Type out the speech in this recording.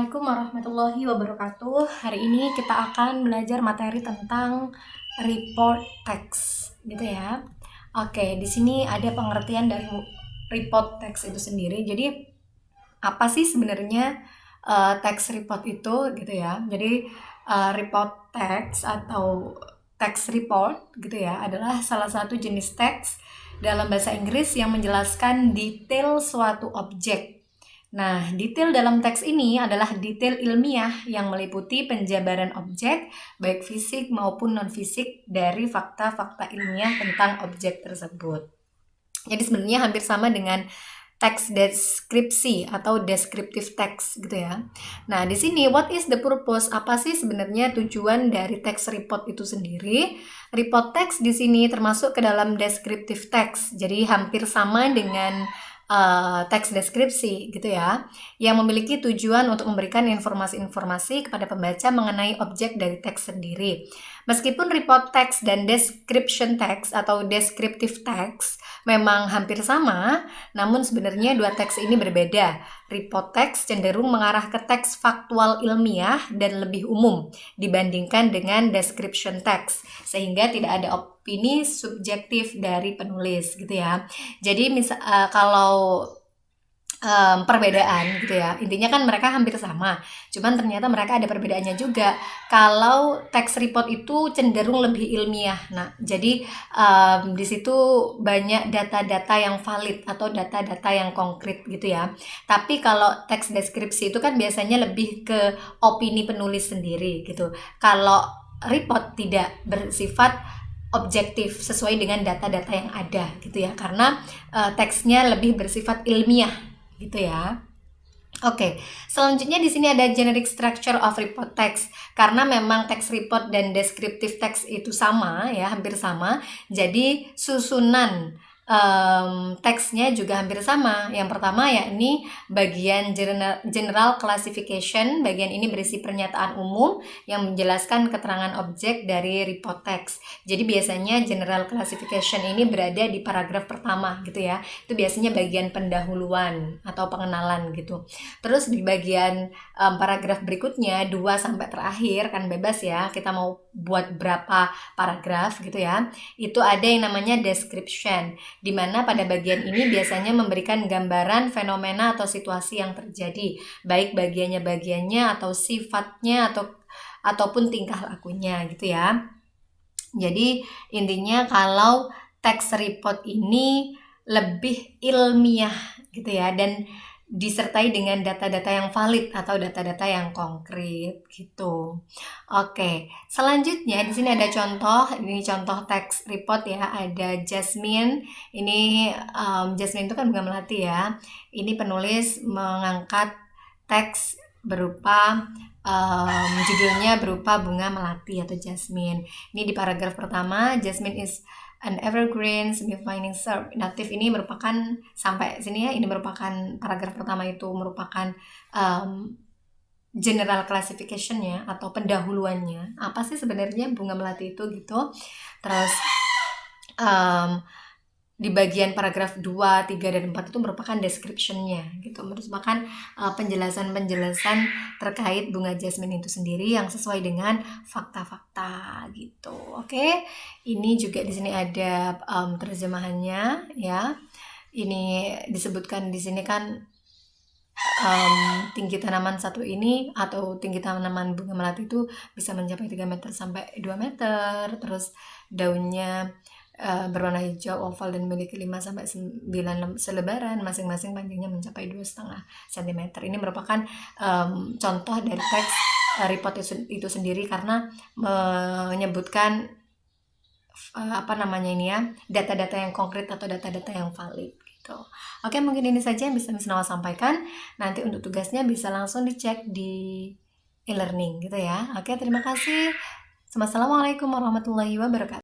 Assalamualaikum warahmatullahi wabarakatuh. Hari ini kita akan belajar materi tentang report text, gitu ya. Oke, di sini ada pengertian dari report text itu sendiri. Jadi apa sih sebenarnya text report itu, gitu ya. Jadi report text atau text report, gitu ya, adalah salah satu jenis teks dalam bahasa Inggris yang menjelaskan detail suatu objek. Nah, detail dalam teks ini adalah detail ilmiah yang meliputi penjabaran objek, baik fisik maupun non-fisik, dari fakta-fakta ilmiah tentang objek tersebut. Jadi sebenarnya hampir sama dengan teks deskripsi atau descriptive text, gitu ya. Nah, di sini what is the purpose? Apa sih sebenarnya tujuan dari text report itu sendiri? Report text di sini termasuk ke dalam descriptive text. Jadi hampir sama dengan teks deskripsi, gitu ya, yang memiliki tujuan untuk memberikan informasi-informasi kepada pembaca mengenai objek dari teks sendiri. Meskipun report text dan description text atau descriptive text memang hampir sama, namun sebenarnya dua teks ini berbeda. Report text cenderung mengarah ke teks faktual ilmiah dan lebih umum dibandingkan dengan description text, sehingga tidak ada opini subjektif dari penulis, gitu ya. Jadi kalau perbedaan, gitu ya, intinya kan mereka hampir sama, cuman ternyata mereka ada perbedaannya juga. Kalau teks report itu cenderung lebih ilmiah. Nah, jadi di situ banyak data-data yang valid atau data-data yang konkret, gitu ya. Tapi kalau teks deskripsi itu kan biasanya lebih ke opini penulis sendiri, gitu. Kalau report tidak bersifat objektif sesuai dengan data-data yang ada, gitu ya, karena teksnya lebih bersifat ilmiah, gitu ya. Oke, selanjutnya di sini ada generic structure of report text. Karena memang text report dan descriptive text itu sama ya, hampir sama. Jadi susunan teksnya juga hampir sama. Yang pertama yakni bagian general classification. Bagian ini berisi pernyataan umum yang menjelaskan keterangan objek dari report text. Jadi biasanya general classification ini berada di paragraf pertama, gitu ya. Itu biasanya bagian pendahuluan atau pengenalan, gitu. Terus di bagian paragraf berikutnya 2 sampai terakhir kan bebas ya, kita mau buat berapa paragraf, gitu ya. Itu ada yang namanya description, di mana pada bagian ini biasanya memberikan gambaran fenomena atau situasi yang terjadi, baik bagiannya atau sifatnya ataupun tingkah lakunya, gitu ya. Jadi intinya kalau text report ini lebih ilmiah, gitu ya, dan disertai dengan data-data yang valid atau data-data yang konkret, gitu. Oke, selanjutnya di sini ada contoh. Ini contoh text report ya. Ada Jasmine. Ini Jasmine itu kan bunga melati ya. Ini penulis mengangkat teks berupa judulnya berupa bunga melati atau Jasmine. Ini di paragraf pertama, Jasmine is an evergreen semi-fine shrub. Native ini merupakan, sampai sini ya, ini merupakan paragraf pertama itu merupakan general classification-nya atau pendahuluannya. Apa sih sebenarnya bunga melati itu, gitu. Terus di bagian paragraf 2, 3, dan 4 itu merupakan description-nya, gitu. Merupakan penjelasan-penjelasan terkait bunga jasmine itu sendiri yang sesuai dengan fakta-fakta, gitu. Oke. Ini juga di sini ada terjemahannya ya. Ini disebutkan di sini kan tinggi tanaman satu ini atau tinggi tanaman bunga melati itu bisa mencapai 3 meter sampai 2 meter. Terus daunnya berwarna hijau oval dan memiliki 5 sampai 9 selebaran, masing-masing panjangnya mencapai 2,5 cm. Ini merupakan contoh dari teks report itu sendiri karena menyebutkan data-data yang konkret atau data-data yang valid, gitu. Oke, mungkin ini saja yang bisa Miss Nawa sampaikan. Nanti untuk tugasnya bisa langsung dicek di e-learning, gitu ya. Oke, terima kasih. Assalamualaikum warahmatullahi wabarakatuh.